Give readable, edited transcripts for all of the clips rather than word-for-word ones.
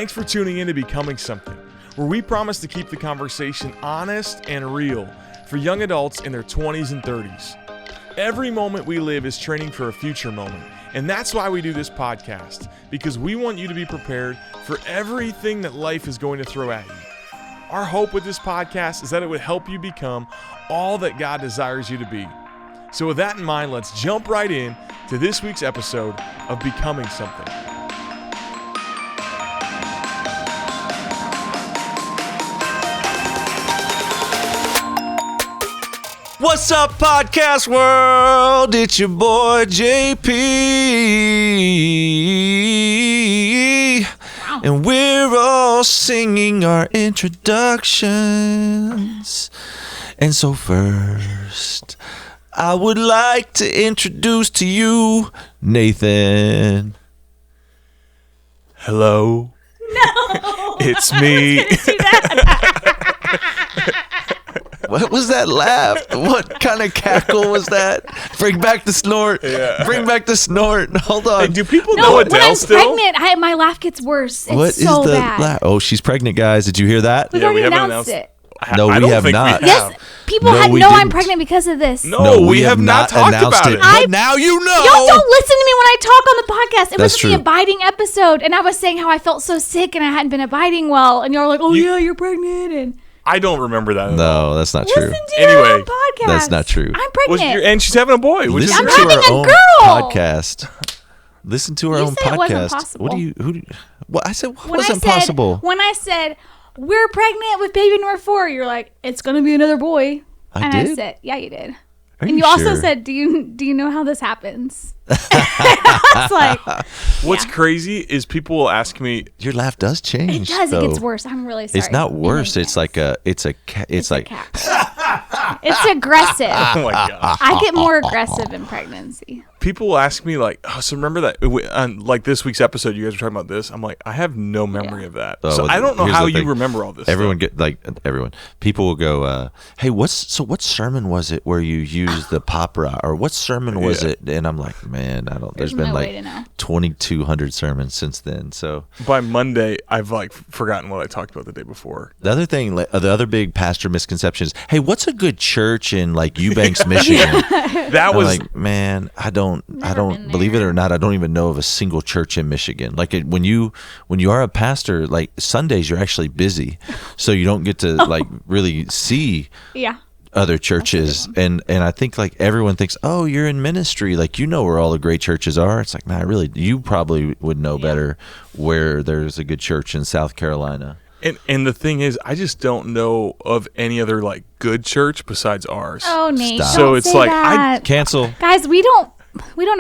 Thanks for tuning in to Becoming Something, where we promise to keep the conversation honest and real for young adults in their 20s and 30s. Every moment we live is training for a future moment, and that's why we do this podcast, because we want you to be prepared for everything that life is going to throw at you. Our hope with this podcast is that it would help you become all that God desires you to be. So with that in mind, let's jump right in to this week's episode of Becoming Something. What's up, podcast world? It's your boy JP. Wow. And we're all singing our introductions. And so first, I would like to introduce to you Nathan. Hello. No. It's me. What was that laugh? What kind of cackle was that? Bring back the snort. Yeah. Bring back the snort. Hold on. Hey, do people No, know when Adele I'm still? pregnant, my laugh gets worse. It's What is so the bad. laugh? Oh, she's pregnant, guys. Did you hear that? We've Yeah, we already haven't announced announced it. No, I we don't have think not. We have. Yes, people No, we know I'm didn't. pregnant because of this. No, we have not talked announced about it. But now you know. Y'all don't listen to me when I talk on the podcast. It That's was true. the abiding episode, and I was saying how I felt so sick and I hadn't been abiding well, and y'all were like, "Oh yeah, you're pregnant." And I don't remember that. No, that's not true. listen to your Anyway, own podcast. that's not true. I'm pregnant. And she's having a boy. Which is Listen I'm to great. having our a own girl. podcast. Listen to our You own said it wasn't podcast. possible. What do you? What I said what When wasn't I said, possible. When I said we're pregnant with baby number 4, you're like, "It's gonna be another boy." I and did? I said, "Yeah, you did." Are And you also sure? said, "Do you know how this happens?" It's like, What's yeah. crazy is people will ask me, Your laugh does change. it does. Though. It gets worse. I'm really sorry. It's not It worse. really It's does. like a. It's like. It's aggressive. oh my gosh. I get more aggressive in pregnancy. People will ask me like, oh, so remember that on like this week's episode, you guys were talking about this. I'm like, I have no memory of that. Oh, So well, I don't know here's how the you thing. remember all this. Everyone stuff. get like everyone. People will go, "Hey, what sermon was it where you used the pop rock, or what sermon was Yeah. it?" And I'm like, man, I don't. There's There's been no way like to know. 2,200 sermons since then. So By Monday, I've like forgotten what I talked about the day before. the other thing, the other big pastor misconception is, "Hey, what's a good church in like Eubanks, Michigan?" That I'm was like, man, I don't been believe it there. or not. I don't even know of a single church in Michigan. Like when you are a pastor, like Sundays, you're actually busy, so you don't get to like really see Yeah. other churches. And I think like everyone thinks, oh, you're in ministry, like you know where all the great churches are. It's like, nah, really, you probably would know better where there's a good church in South Carolina. and the thing is, I just don't know of any other like good church besides ours. Oh, Nate. Stop. Don't So it's say like, that. Cancel. Guys, we don't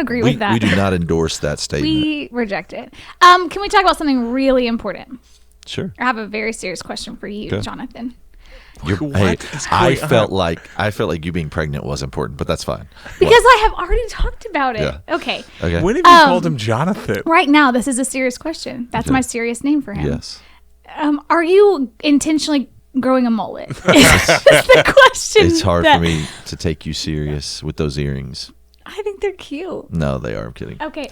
agree with that. We do not endorse that statement. We reject it. Can we talk about something really important? Sure. I have a very serious question for you, Okay. Jonathan. You're, What hey, is I going felt on? like you being pregnant was important, but that's fine. Because I have already talked about it. Yeah. Okay. Okay. When have you called him Jonathan? Right now, this is a serious question. That's Okay. my serious name for him. Yes. Are you intentionally growing a mullet? That's the question. It's hard that- for me to take you serious with those earrings. I think they're cute. No, they are. I'm kidding. Okay.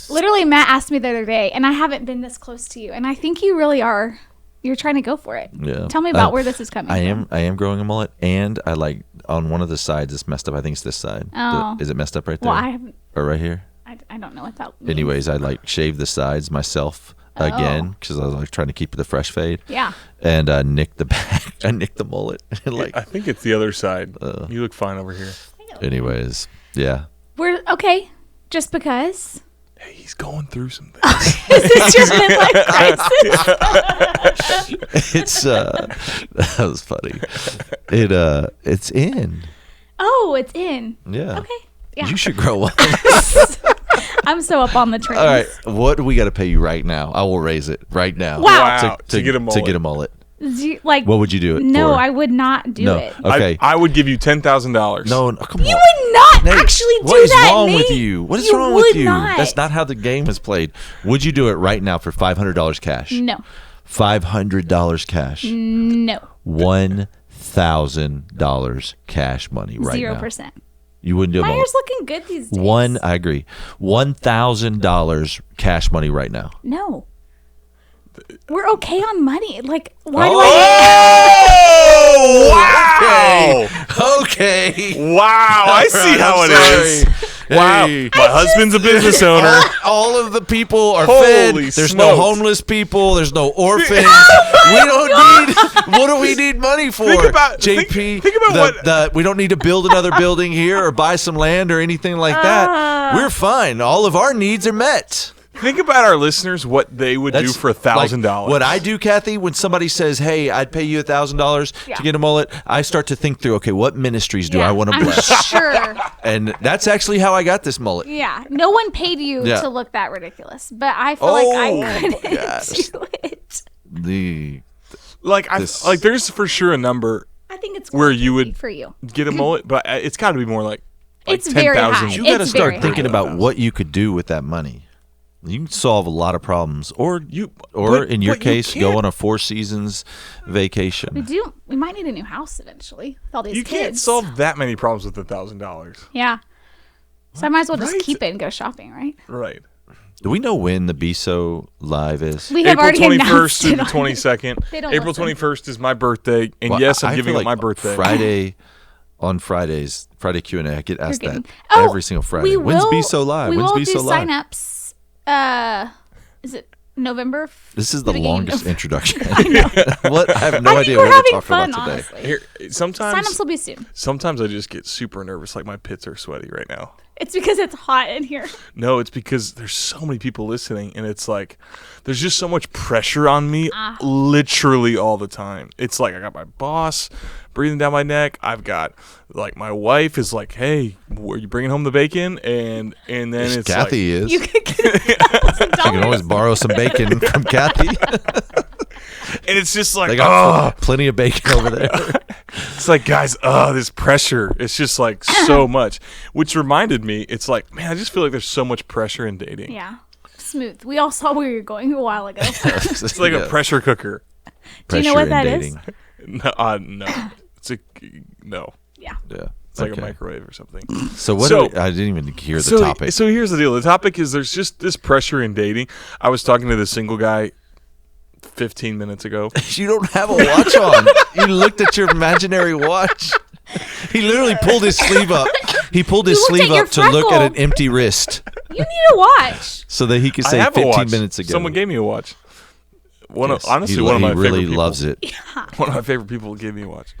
Literally, Matt asked me the other day, and I haven't been this close to you, and I think you really are. You're trying to go for it. Yeah. Tell me about where this is coming from. I am growing a mullet, and I like on one of the sides it's messed up. I think it's this side. Oh. Is it messed up right there? Well, I haven't. Or right here? I don't know what that means. Anyways, I like shaved the sides myself again because I was like trying to keep the fresh fade. Yeah. And nicked the back. I nicked the mullet. Like, I think it's the other side. You look fine over here. anyways, yeah. We're okay. Just because. Hey, he's going through some things. Is this your midlife crisis? It's that was funny. It's in. Oh, it's in. Yeah. Okay. Yeah. You should grow up. I'm so up on the train. All right. What do we got to pay you right now? I will raise it right now. Wow. Wow. To get a mullet. To get a mullet. Like, What would you do it no, for? I would not do No. it. Okay. I would give you $10,000. No, come on. You would not Nate, actually do what is that, wrong Nate. with you? What is You wrong with would you? not. That's not how the game is played. Would you do it right now for $500 cash? No. $500 cash. No. $1,000 cash money right now. 0%. You wouldn't do a My mullet. hair's looking good these days. I agree. $1,000 cash money right now. No. We're okay on money. Like, why do Oh, wow. Okay. Wow, I see how it is. Wow, Hey. my husband's a business owner. All of the people are Holy fed. There's no smokes. homeless people. There's no orphans. We don't need. What do we need money for? Think about- JP. think about we don't need to build another building here or buy some land or anything like that. We're fine. All of our needs are met. Think about our listeners, what they would do for $1,000. Like, what I do, Kathy, when somebody says, "Hey, I'd pay you $1,000 to get a mullet," I start to think through. Okay, what ministries do I want to I'm bless? sure. And that's actually how I got this mullet. Yeah. No one paid you Yeah. to look that ridiculous, but I feel like I couldn't gosh. do it. like there's for sure a number I think it's where quite you easy would for you. get a mullet, but it's got to be more like It's very 10,000. high. You got to It's start very thinking high. about what you could do with that money. You can solve a lot of problems, or but in your you case, can't. go on a 4 seasons vacation. We might need a new house eventually with all these You kids. can't solve that many problems with $1,000. Yeah. So I might as well Right. just keep it and go shopping, right? Right. Do we know when the BSO live is? We have April already 21st announced through it the on- 22nd. They don't April listen. 21st is my birthday, and Well, yes, I'm I giving feel up like my birthday. On Fridays, Friday Q&A, I get asked You're that kidding. Oh, every single Friday. we When's will- BSO live? We When's will BSO do live? signups. Is it November? This is the beginning of longest November. introduction. What? I have no I think idea we're what we're having talking fun, about today. honestly. Here, sometimes Signups will be soon. sometimes I just get super nervous, like my pits are sweaty right now. It's because it's hot in here. No, it's because there's so many people listening, and it's like there's just so much pressure on me, literally all the time. It's like I got my boss breathing down my neck. I've got like my wife is like, "Hey, are you bringing home the bacon?" And then it's Kathy is. You could get $1,000. You can always borrow some bacon from Kathy. and it's just like, They got plenty of bacon over there. It's like, guys, this pressure. It's just like so much. Which reminded me, it's like, man, I just feel like there's so much pressure in dating. Yeah. Smooth. We all saw where you're going a while ago. It's like a pressure cooker. Do you know what that is? No, no. It's a no. Yeah. Yeah. It's like a microwave or something. So what? So- I didn't even hear the so, topic. So here's the deal. The topic is there's just this pressure in dating. I was talking to this single guy 15 minutes ago. You don't have a watch on. You looked at your imaginary watch. He literally pulled his sleeve up. He pulled his You looked sleeve at your up to look at freckle. an empty wrist You need a watch. so that he could I say have a 15 watch. minutes ago. Someone gave me a watch. Yes, Honestly, he, one of my he really favorite people. loves it One of my favorite people gave me a watch.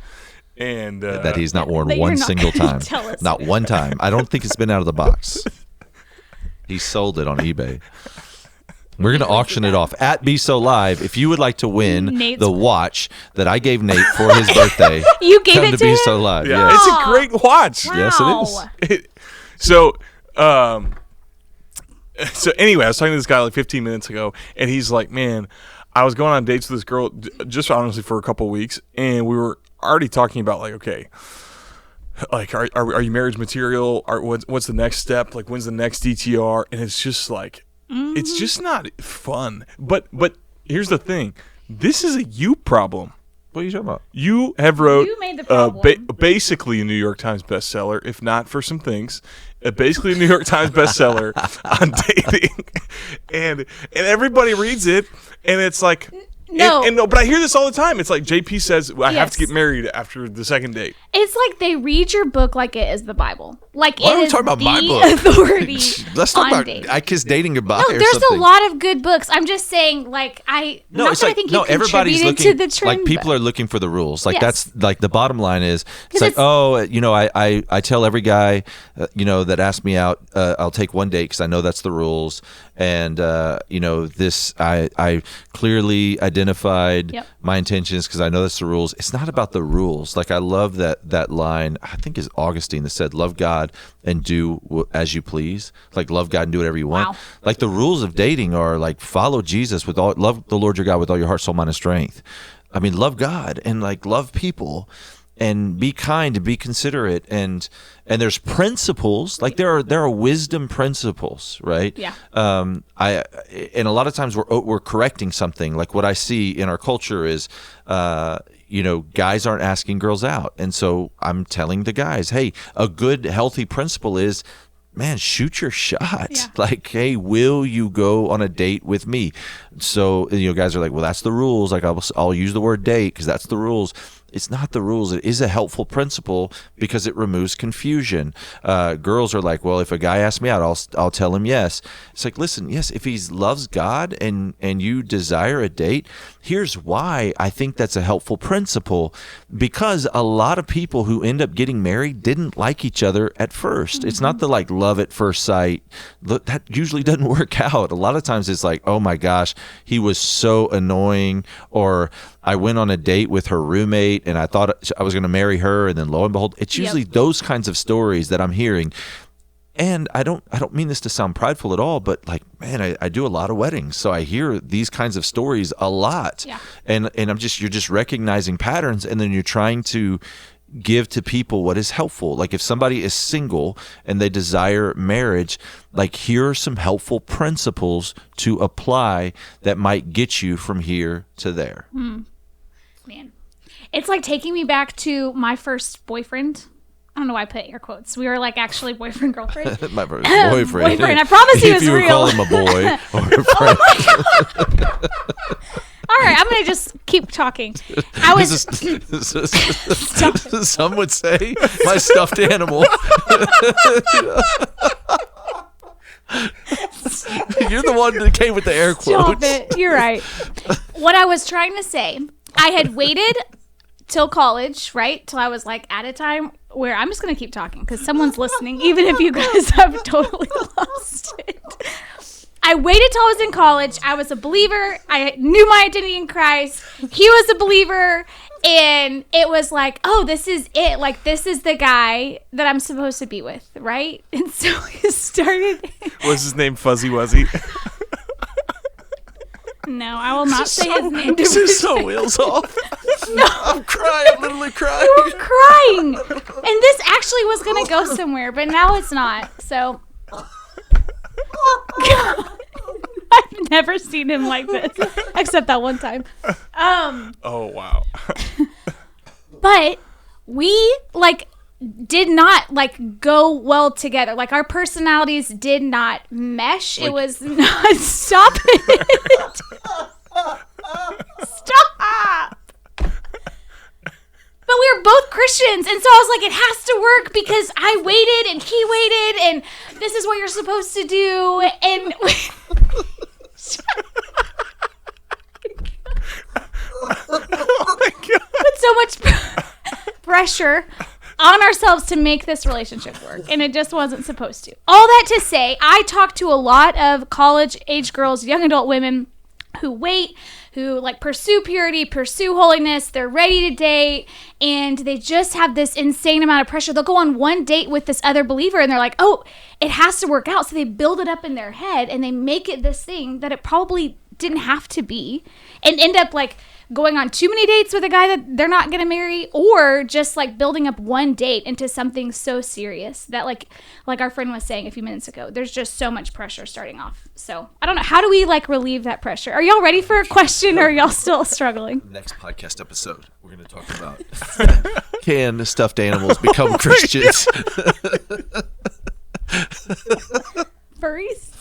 And that he's not worn That one you're not single gonna time. tell us. Not one time. I don't think it's been out of the box. He sold it on eBay. We're going to auction it off at Be So Live. If you would like to win Nate's- the watch that I gave Nate for his birthday, You gave come it to to Be him? So Live. yeah, Yes. it's a great watch. Yes, it is. So anyway, I was talking to this guy like 15 minutes ago, and he's like, man, I was going on dates with this girl just honestly for a couple weeks, and we were already talking about like, okay, like are you marriage material? What's the next step? Like, when's the next DTR? And it's just like, it's just not fun. But here's the thing, this is a you problem. What are you talking about? You have wrote You made the problem. basically a New York Times bestseller, if not for some things. Basically a New York Times bestseller on dating, and everybody reads it, and it's like, No. and no, but I hear this all the time. It's like JP says, I have to Yes. get married after the second date. It's like they read your book like it is the Bible. Like Why it are we is talking about the my book? authority. Let's talk on about dating. I Kiss Dating Goodbye No, or there's something. a lot of good books. I'm just saying, like No, not it's that like I think you everybody's contributed looking. to the trend. Like people are looking for the rules. Like Yes. that's like the bottom line is. It's 'Cause like it's- I tell every guy that asks me out, I'll take one date because I know that's the rules. And this I clearly identified Yep. my intentions because I know that's the rules. It's not about the rules. Like I love that line. I think is Augustine that said, "Love God and do as you please." Like love God and do whatever you want. Wow. Like the rules of dating are like follow Jesus with all, love the Lord your God with all your heart, soul, mind, and strength. I mean, love God and like love people and be kind and be considerate and there's principles, like there are wisdom principles, right? Yeah. And a lot of times we're correcting something. Like what I see in our culture is guys aren't asking girls out. And so I'm telling the guys, hey, a good healthy principle is man, shoot your shot. Yeah. Like, hey, will you go on a date with me? So, guys are like, well, that's the rules. Like, I'll use the word date because that's the rules. It's not the rules. It is a helpful principle because it removes confusion. Girls are like, well, if a guy asks me out, I'll tell him yes. It's like, listen, yes, if he loves God and you desire a date, here's why I think that's a helpful principle. Because a lot of people who end up getting married didn't like each other at first. It's not the like love at first sight. That usually doesn't work out. A lot of times it's like, oh my gosh, he was so annoying, or I went on a date with her roommate and I thought I was going to marry her, and then lo and behold, it's usually those kinds of stories that I'm hearing. And I don't mean this to sound prideful at all, but like, man, I do a lot of weddings, so I hear these kinds of stories a lot. Yeah. And you're just recognizing patterns, and then you're trying to give to people what is helpful. Like if somebody is single and they desire marriage, like here are some helpful principles to apply that might get you from here to there. Man, it's like taking me back to my first boyfriend. I don't know why I put air quotes. We were like actually boyfriend, girlfriend. My boyfriend. Boyfriend. I promise he was if you real. call him a boy or a friend. All right, I'm gonna just keep talking. I was. Some would say my stuffed animal. You're the one that came with the air Stop quotes. it. You're right. What I was trying to say, I had waited till college, right? Till I was like at a time where I'm just going to keep talking because someone's listening, even if you guys have totally lost it. I waited till I was in college. I was a believer. I knew my identity in Christ. He was a believer. And it was like, oh, this is it. Like, this is the guy that I'm supposed to be with, right? And so he started. What's his name? Fuzzy Wuzzy? No, I will not say his name. This is so wheels off. No. I'm crying. I'm literally crying. You were crying. And this actually was going to go somewhere, but now it's not. So. I've never seen him like this, except that one time. Oh, wow. But we, like, did not, like, go well together. Like, our personalities did not mesh. It was not. Stop it. Stop. But we were both Christians, and so I was like, it has to work because I waited and he waited, and this is what you're supposed to do, and Oh my God. put so much pressure on ourselves to make this relationship work, and it just wasn't supposed to. All that to say, I talk to a lot of college-age girls, young adult women who wait, who like pursue purity, pursue holiness, they're ready to date, and they just have this insane amount of pressure. They'll go on one date with this other believer and they're like, oh, it has to work out. So they build it up in their head and they make it this thing that it probably didn't have to be, and end up like going on too many dates with a guy that they're not going to marry, or just like building up one date into something so serious that like our friend was saying a few minutes ago, there's just so much pressure starting off. So I don't know, how do we like relieve that pressure? Are y'all ready for a question, or are y'all still struggling? Next podcast episode, we're going to talk about can stuffed animals become Christians? Furries?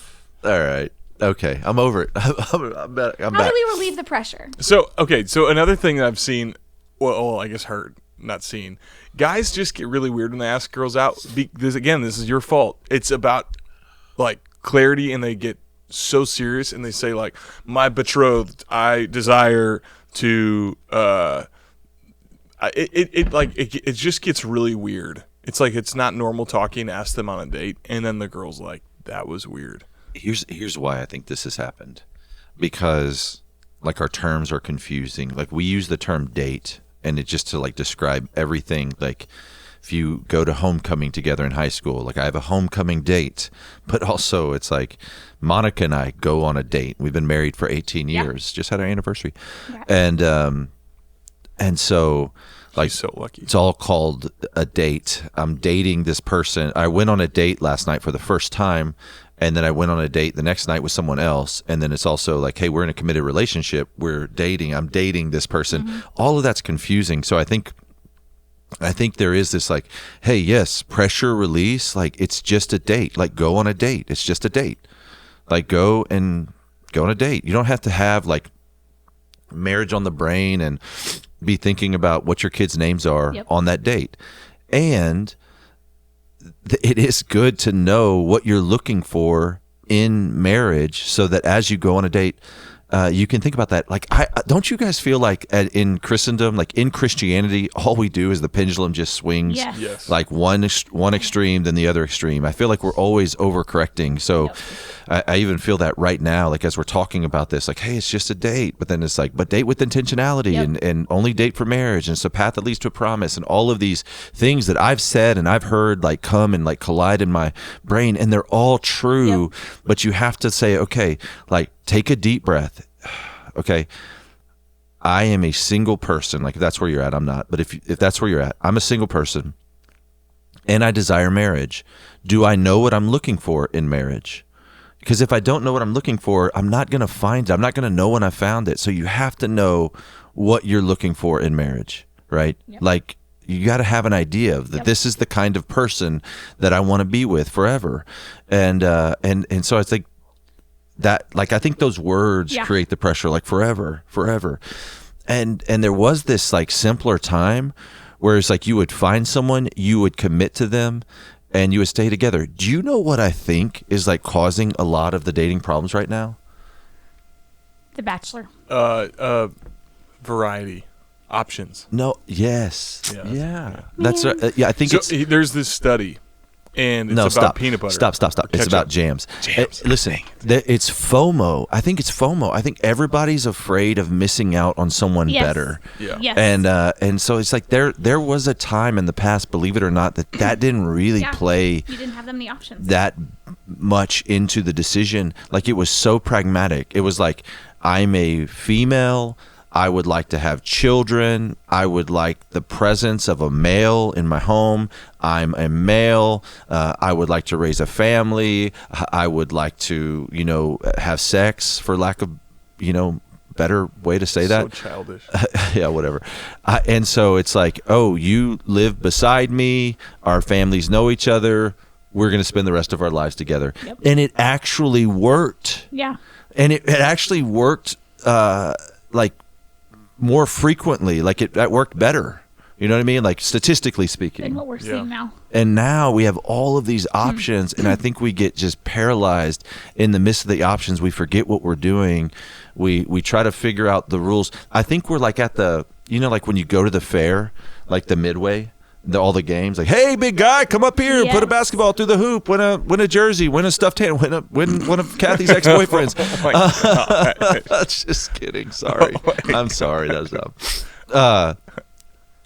All right. Okay, I'm over it. I'm back. How do we relieve the pressure? So another thing that I've seen, well, I guess heard, not seen, guys just get really weird when they ask girls out. Because, again, this is your fault. It's about, like, clarity, and they get so serious, and they say, like, my betrothed, I desire to, it just gets really weird. It's like it's not normal talking. Ask them on a date, and then the girl's like, that was weird. Here's why I think this has happened. Because like our terms are confusing. Like we use the term date, and it just to like describe everything. Like if you go to homecoming together in high school, like I have a homecoming date, but also it's like Monica and I go on a date. We've been married for 18 years, just had our anniversary. Yeah. And so like she's so lucky. It's all called a date. I'm dating this person. I went on a date last night for the first time. And then I went on a date the next night with someone else. And then it's also like, hey, we're in a committed relationship. We're dating. I'm dating this person. Mm-hmm. All of that's confusing. So I think I think there is this like, hey, yes, pressure release. Like, it's just a date. Like, go on a date. It's just a date. Like, go on a date. You don't have to have like marriage on the brain and be thinking about what your kids' names are on that date. And it is good to know what you're looking for in marriage so that as you go on a date, you can think about that. Like, don't you guys feel like in Christendom, like in Christianity, all we do is the pendulum just swings like one extreme, then the other extreme. I feel like we're always overcorrecting. So I even feel that right now, like as we're talking about this, like, hey, it's just a date. But then it's like, but date with intentionality and only date for marriage. And it's a path that leads to a promise. And all of these things that I've said and I've heard like come and like collide in my brain. And they're all true. But you have to say, okay, like, take a deep breath. Okay, I am a single person. Like, if that's where you're at, I'm not. But if that's where you're at, I'm a single person and I desire marriage. Do I know what I'm looking for in marriage? Because if I don't know what I'm looking for, I'm not going to find it. I'm not going to know when I found it. So you have to know what you're looking for in marriage, right? Like, you got to have an idea of that this is the kind of person that I want to be with forever. And so I think that, like, I think those words create the pressure, like forever. And there was this like simpler time where it's like you would find someone, you would commit to them, and you would stay together. Do you know what I think is like causing a lot of the dating problems right now? The Bachelor. Variety. Options. No. Yes. Yeah. That's right. Yeah. I think there's this study, and it's about peanut butter. Stop. It's about jams. Listen, it's FOMO. I think it's FOMO. I think everybody's afraid of missing out on someone better. Yeah. Yes. And so it's like there was a time in the past, believe it or not, that didn't really play. You didn't have that many options. That much into the decision. Like, it was so pragmatic. It was like, I'm a female. I would like to have children. I would like the presence of a male in my home. I'm a male. I would like to raise a family. I would like to, have sex, for lack of, better way to say that. So childish. Yeah, whatever. And so it's like, oh, you live beside me. Our families know each other. We're going to spend the rest of our lives together. Yep. And it actually worked. Yeah. And it actually worked like more frequently. Like, it worked better. You know what I mean? Like, statistically speaking. And what we're seeing now. And now we have all of these options, and I think we get just paralyzed in the midst of the options. We forget what we're doing. We try to figure out the rules. I think we're like at the, like when you go to the fair, like the midway, all the games, like, hey, big guy, come up here and put a basketball through the hoop, win a jersey, win a stuffed animal, win one of Kathy's ex-boyfriends. Just kidding. Sorry. I'm sorry. That was dumb.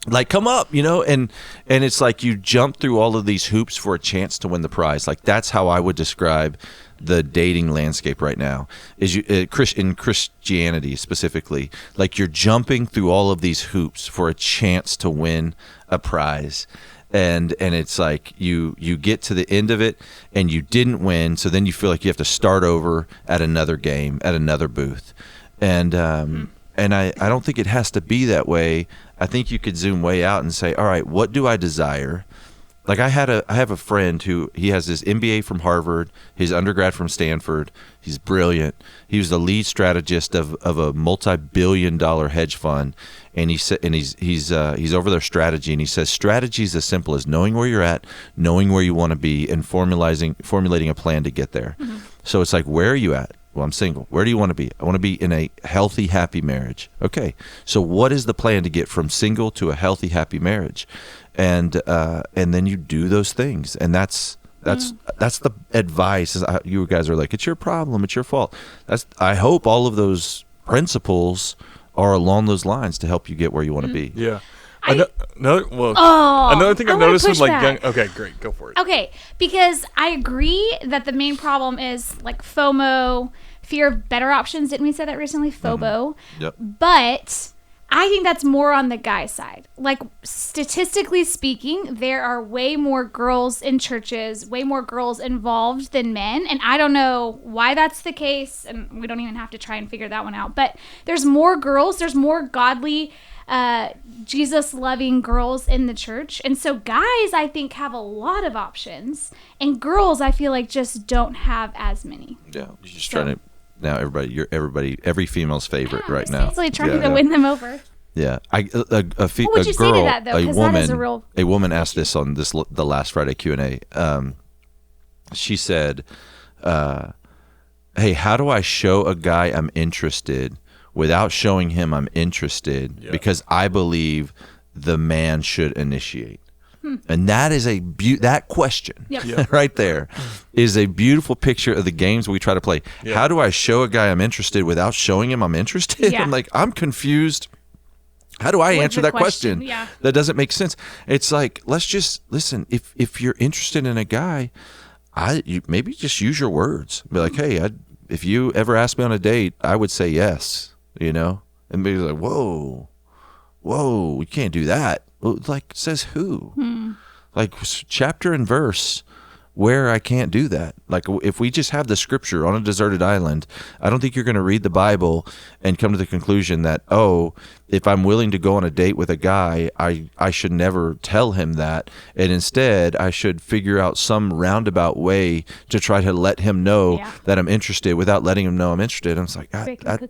Like, come up, and it's like you jump through all of these hoops for a chance to win the prize. Like, that's how I would describe the dating landscape right now, is in Christianity specifically. Like, you're jumping through all of these hoops for a chance to win a prize. And it's like you get to the end of it and you didn't win, so then you feel like you have to start over at another game, at another booth. And I don't think it has to be that way. I think you could zoom way out and say, all right, what do I desire? Like, I have a friend who, he has his MBA from Harvard, his undergrad from Stanford. He's brilliant. He was the lead strategist of a multi-billion-dollar hedge fund, and he's over their strategy, and he says strategy is as simple as knowing where you're at, knowing where you want to be, and formulating a plan to get there. Mm-hmm. So it's like, where are you at? Well, I'm single. Where do you want to be? I want to be in a healthy, happy marriage. Okay. So what is the plan to get from single to a healthy, happy marriage? And then you do those things. And that's the advice. You guys are like, it's your problem. It's your fault. I hope all of those principles are along those lines to help you get where you want to be. Yeah. Another thing I've noticed with like young. Okay, great, go for it. Okay, because I agree that the main problem is like FOMO, fear of better options. Didn't we say that recently? FOBO. Mm-hmm. Yep. But I think that's more on the guy side. Like, statistically speaking, there are way more girls in churches, way more girls involved than men. And I don't know why that's the case. And we don't even have to try and figure that one out. But there's more girls. There's more godly Jesus loving girls in the church. And so guys, I think, have a lot of options, and girls, I feel like, just don't have as many. Yeah, you're just trying to now every female's favorite right now. Seriously, trying to win them over. Yeah, What would you say to that, though? Because that is a woman asked this on the last Friday Q&A. She said, "Hey, how do I show a guy I'm interested without showing him I'm interested? Yeah. Because I believe the man should initiate." And that is that question right there is a beautiful picture of the games we try to play. Yeah. How do I show a guy I'm interested without showing him I'm interested? Yeah. I'm like, I'm confused. How do I answer that question? Yeah. That doesn't make sense. It's like, let's just listen. If you're interested in a guy, you maybe just use your words. Be like, hey, if you ever asked me on a date, I would say yes. And be like, whoa, we can't do that. Well, like, says who? Like, chapter and verse where I can't do that. Like, if we just have the scripture on a deserted island, I don't think you're going to read the Bible and come to the conclusion that, if I'm willing to go on a date with a guy, I should never tell him that. And instead, I should figure out some roundabout way to try to let him know that I'm interested without letting him know I'm interested. I'm just like,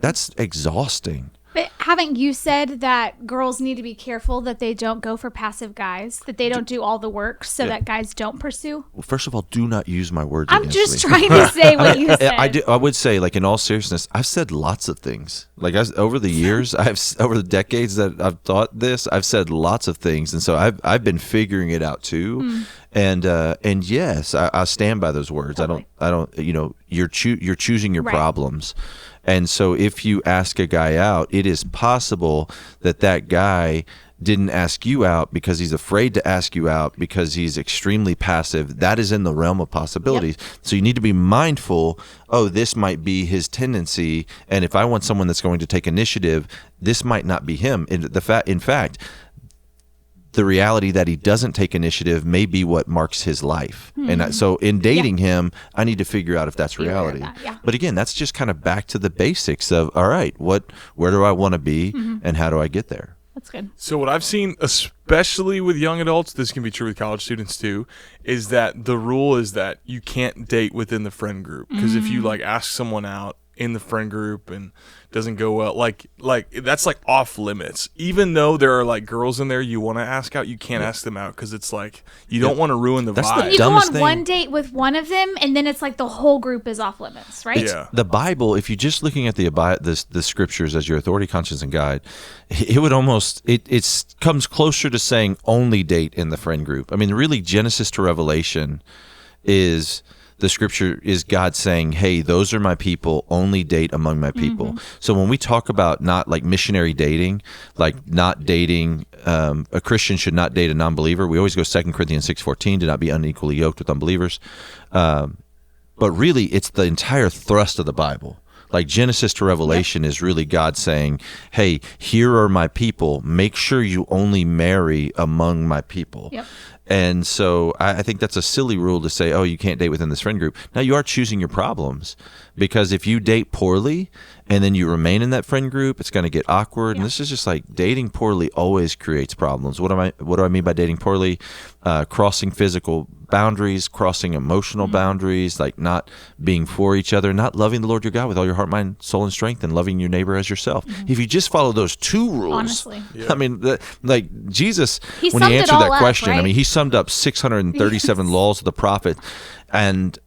that's exhausting. But haven't you said that girls need to be careful that they don't go for passive guys, that they don't do all the work so that guys don't pursue? Well, first of all, do not use my words I'm against just me. trying to say what you said. I would say, like, in all seriousness, I've said lots of things. Like, over the years, over the decades that I've thought this, I've said lots of things, and so I've been figuring it out too. And yes, I stand by those words. Totally. I don't. You're choosing your problems. And so if you ask a guy out, it is possible that guy didn't ask you out because he's afraid to ask you out because he's extremely passive. That is in the realm of possibilities. Yep. So you need to be mindful, this might be his tendency. And if I want someone that's going to take initiative, this might not be him. In fact, the reality that he doesn't take initiative may be what marks his life. And so in dating him, I need to figure out if that's reality. But again, that's just kind of back to the basics of, all right, where do I want to be and how do I get there? That's good. So what I've seen, especially with young adults, this can be true with college students too, is that the rule is that you can't date within the friend group. Because if you ask someone out in the friend group and doesn't go well, like that's off limits. Even though there are girls in there you want to ask out, you can't ask them out because it's you don't want to ruin the vibe. You go on one date with one of them, and then it's the whole group is off limits, right? Yeah. The Bible, if you're just looking at the scriptures as your authority, conscience, and guide, it would almost it comes closer to saying only date in the friend group. I mean, really, Genesis to Revelation is. The scripture is God saying, hey, those are my people, only date among my people. So when we talk about not missionary dating, not dating, a Christian should not date a non-believer. We always go 2 Corinthians 6:14, do not be unequally yoked with unbelievers. But really, it's the entire thrust of the Bible. Genesis to Revelation is really God saying, hey, here are my people. Make sure you only marry among my people. Yep. And so I think that's a silly rule to say, you can't date within this friend group. Now, you are choosing your problems because if you date poorly and then you remain in that friend group, it's going to get awkward. Yeah. And this is just dating poorly always creates problems. What do I mean by dating poorly? Crossing physical boundaries, crossing emotional boundaries, not being for each other, not loving the Lord your God with all your heart, mind, soul, and strength, and loving your neighbor as yourself. If you just follow those two rules, honestly, I mean, Jesus, when he answered that question, right? I mean, he summed up 637 laws of the prophet, and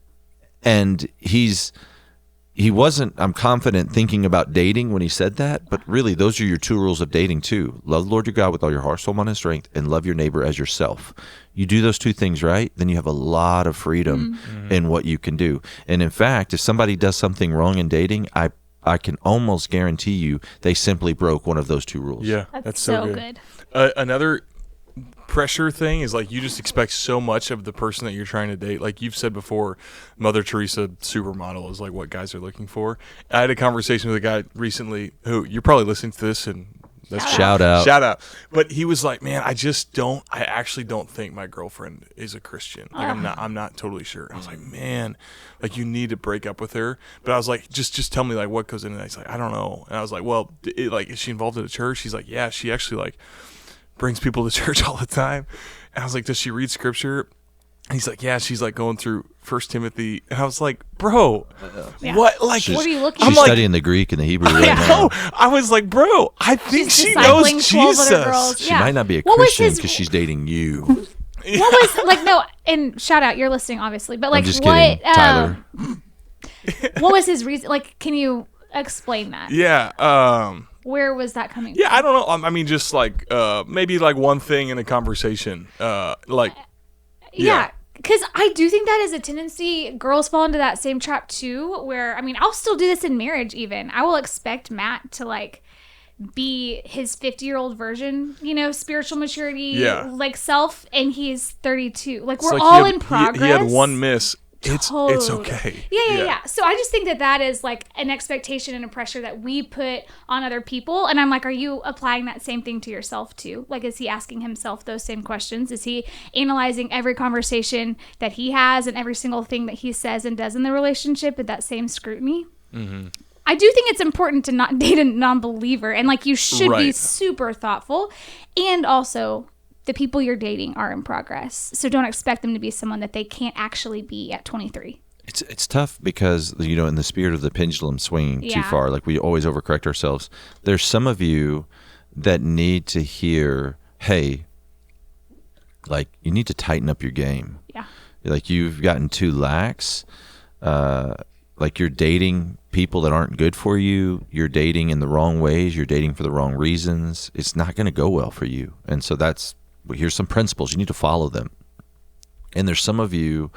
he wasn't, I'm confident, thinking about dating when he said that, but really those are your two rules of dating too. Love the Lord your God with all your heart, soul, mind, and strength, and love your neighbor as yourself. You do those two things right, then you have a lot of freedom in what you can do. And in fact, if somebody does something wrong in dating, I can almost guarantee you they simply broke one of those two rules. Yeah, that's so good. Another pressure thing is you just expect so much of the person that you're trying to date. Like you've said before, Mother Teresa supermodel is what guys are looking for. I had a conversation with a guy recently who, you're probably listening to this and That's Shout out. Shout out. But he was like, man, I actually don't think my girlfriend is a Christian. Like, I'm not totally sure. I was like, man, like, you need to break up with her. But I was like, just tell me, like, what goes into that. He's like, I don't know. And I was like, well, is she involved in a church? He's like, yeah, she actually, like, brings people to church all the time. And I was like, does she read scripture? And he's like, yeah, she's like going through 1 Timothy. And I was like, bro, what? Like, what are you looking She's at? studying the Greek and the Hebrew right I now. know. I was like, bro, I think She's she discipling knows 12 other Jesus. girls. She Yeah. might not be a What was Christian his- because she's dating you. What was like? No, and shout out, you're listening, obviously. But like, I'm just what? kidding, Tyler. What was his reason? Like, can you explain that? Yeah. Where was that coming? Yeah, I don't know. I mean, just like maybe like one thing in a conversation. Like, Yeah. Because I do think that is a tendency. Girls fall into that same trap too, where, I mean, I'll still do this in marriage even. I will expect Matt to, like, be his 50-year-old version, you know, spiritual maturity, like, self, and he's 32. Like, we're like all in progress. He had one miss. It's Totally. okay. Yeah. So I just think that is like an expectation and a pressure that we put on other people. And I'm like, are you applying that same thing to yourself too? Like, is he asking himself those same questions? Is he analyzing every conversation that he has and every single thing that he says and does in the relationship with that same scrutiny? Mm-hmm. I do think it's important to not date a non-believer. And like, you should be Right. super thoughtful. And also, the people you're dating are in progress. So don't expect them to be someone that they can't actually be at 23. It's tough because, you know, in the spirit of the pendulum swinging too Yeah. far, like we always overcorrect ourselves. There's some of you that need to hear, hey, like, you need to tighten up your game. Yeah. Like, you've gotten too lax. Like, you're dating people that aren't good for you. You're dating in the wrong ways. You're dating for the wrong reasons. It's not going to go well for you. And so here's some principles. You need to follow them. And there's some of you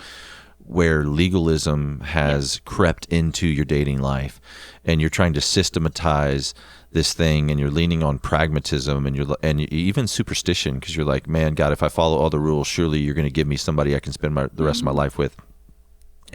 where legalism has crept into your dating life, and you're trying to systematize this thing, and you're leaning on pragmatism, and even superstition, because you're like, man, God, if I follow all the rules, surely you're going to give me somebody I can spend the rest of my life with.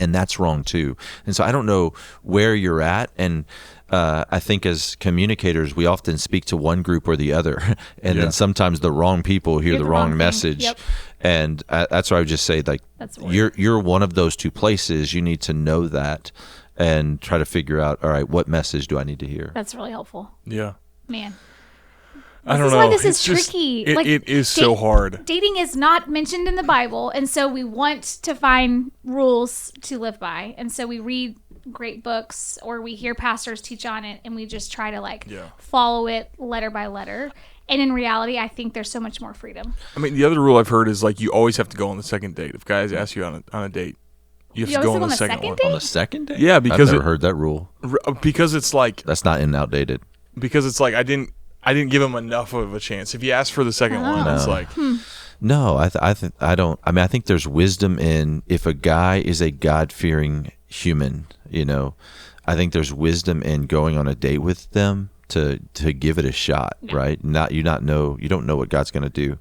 And that's wrong too. And so I don't know where you're at. And I think as communicators, we often speak to one group or the other. And then sometimes the wrong people hear the wrong thing. message. Yep. And that's why I would just say, like, you're one of those two places. You need to know that and try to figure out, all right, what message do I need to hear? That's really helpful. Yeah. Man. I don't This is know. why this It's is just- tricky. It is so hard. Dating is not mentioned in the Bible, and so we want to find rules to live by. And so we read great books, or we hear pastors teach on it, and we just try to follow it letter by letter. And in reality, I think there's so much more freedom. I mean, the other rule I've heard is, like, you always have to go on the second date. If guys ask you on a date, you have to go on the second one. date? On the second date? Yeah, because I've never heard that rule. Because it's like Outdated. I didn't give him enough of a chance. If you ask for the second one, it's like, No, I don't. I mean, I think there's wisdom in, if a guy is a God-fearing human, you know, I think there's wisdom in going on a date with them to give it a shot, right? You don't know what God's going to do.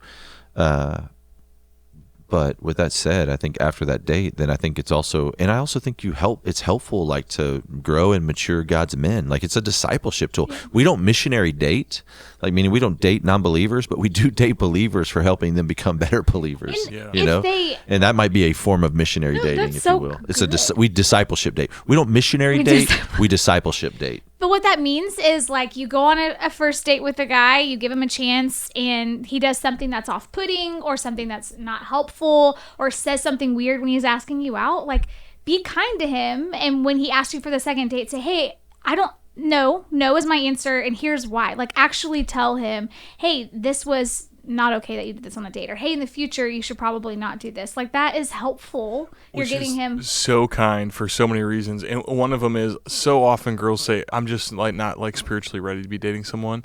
But with that said, I think after that date, then I think it's also, and I also think it's helpful, like, to grow and mature God's men. Like, it's a discipleship tool. We don't missionary date, like, meaning we don't date non-believers, but we do date believers for helping them become better believers. And You if know, they- and that might be a form of missionary No, dating, that's if so you will. It's good. we discipleship date. We don't missionary We date. disciple- We discipleship date. But what that means is, like, you go on a first date with a guy, you give him a chance, and he does something that's off-putting or something that's not helpful or says something weird when he's asking you out. Like, be kind to him. And when he asks you for the second date, say, hey, I don't know. No is my answer, and here's why. Like, actually tell him, hey, this was not okay that you did this on the date, or hey, in the future you should probably not do this. Like, that is helpful. You're which getting is him so kind for so many reasons. And one of them is, so often girls say, I'm just like not like spiritually ready to be dating someone.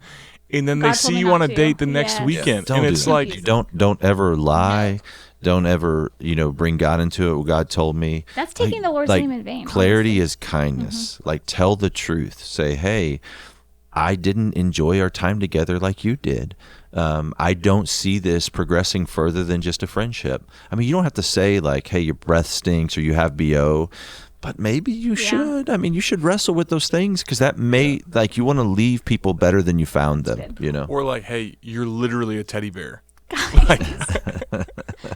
And then God they told see me you not on a to. date the next Yes. weekend. Don't And do it's that. like, don't ever lie. Don't ever, bring God into it. What God told me. That's taking the Lord's name in vain, Clarity honestly. is kindness. Like, tell the truth. Say, hey, I didn't enjoy our time together like you did. I don't see this progressing further than just a friendship. I mean, you don't have to say, like, hey, your breath stinks or you have BO. but maybe you should. I mean, you should wrestle with those things because that may, like, you want to leave people better than you found them, you know? Or like, hey, you're literally a teddy bear.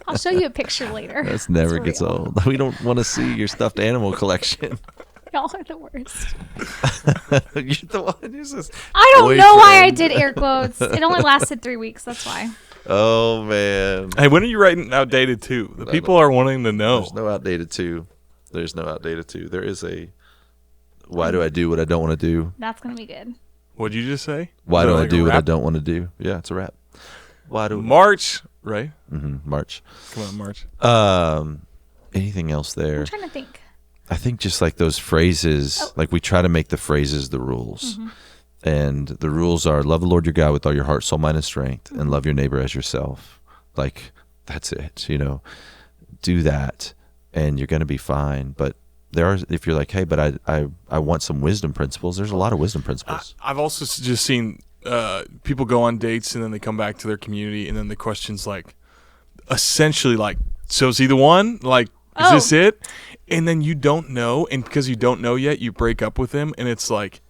I'll show you a picture later. That never gets real. old. We don't want to see your stuffed animal collection. Y'all are the worst. You're the one who's just I don't know why I boyfriend. did air quotes. It only lasted 3 weeks. That's why. Oh, man. Hey, when are you writing Outdated 2? The people are wanting to know. There's no outdated 2. There's no outdated 2. There is a why do I do what I don't want to do? That's going to be good. What'd you just say? Why Is that do I like a do what I rap? don't want to do? Yeah, it's a rap. Why do March, right? March. Come on, March. Anything else there? I'm trying to think. I think just like those phrases, like we try to make the phrases the rules. And the rules are love the Lord your God with all your heart, soul, mind, and strength, and love your neighbor as yourself. Like, that's it, you know. Do that, and you're going to be fine. But there are, if you're like, hey, but I want some wisdom principles, there's a lot of wisdom principles. I've also just seen people go on dates and then they come back to their community and then the question's like, essentially like, so is he the one? Like, is this it? And then you don't know, and because you don't know yet, you break up with him, and it's like,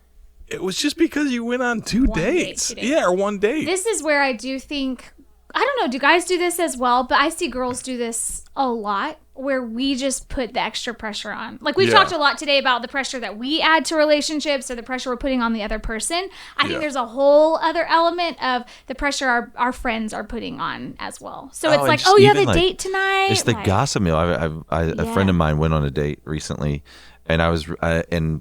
it was just because you went on 2 dates. 2 dates. Yeah, or 1 date. This is where I do think, I don't know, do guys do this as well? But I see girls do this a lot where we just put the extra pressure on. Like we've talked a lot today about the pressure that we add to relationships or the pressure we're putting on the other person. I think there's a whole other element of the pressure our friends are putting on as well. So it's like, oh, you have a date tonight? It's the like, gossip mill. A friend of mine went on a date recently, and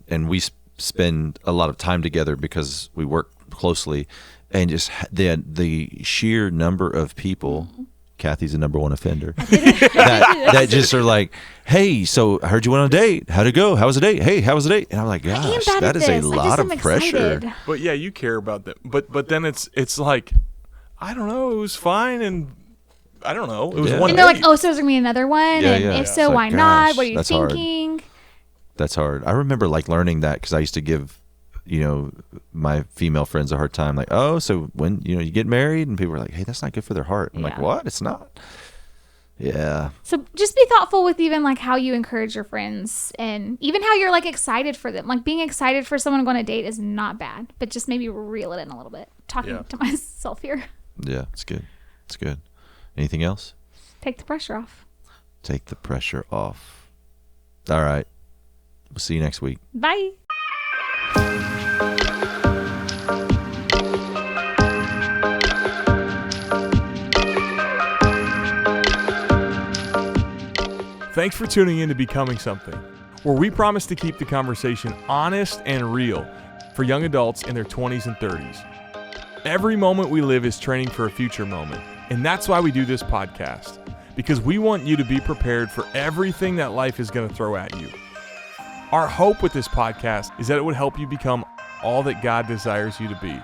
and we spend a lot of time together because we work closely, and just the sheer number of people. Kathy's the number one offender. that just are like, hey, so I heard you went on a date. How'd it go? How was the date? Hey, how was the date? And I'm like, gosh, that is a lot of pressure. But yeah, you care about that. But then it's like, I don't know, it was fine, and I don't know, it was 1 date. And they're like, oh, so there's gonna be another one, and if so, It's why like, not? gosh, What are you that's hard. thinking? That's hard. I remember like learning that because I used to give, you know, my female friends a hard time. Like, oh, so when, you know, you get married, and people were like, hey, that's not good for their heart. I'm like, what? It's not. Yeah. So just be thoughtful with even like how you encourage your friends and even how you're like excited for them. Like being excited for someone to go on a date is not bad, but just maybe reel it in a little bit. Talking to myself here. Yeah, it's good. It's good. Anything else? Take the pressure off. Take the pressure off. All right. We'll see you next week. Bye. Thanks for tuning in to Becoming Something, where we promise to keep the conversation honest and real for young adults in their 20s and 30s. Every moment we live is training for a future moment, and that's why we do this podcast, because we want you to be prepared for everything that life is going to throw at you. Our hope with this podcast is that it would help you become all that God desires you to be.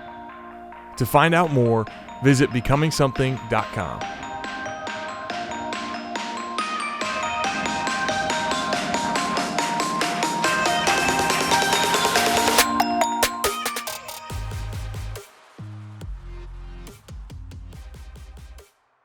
To find out more, visit becomingsomething.com.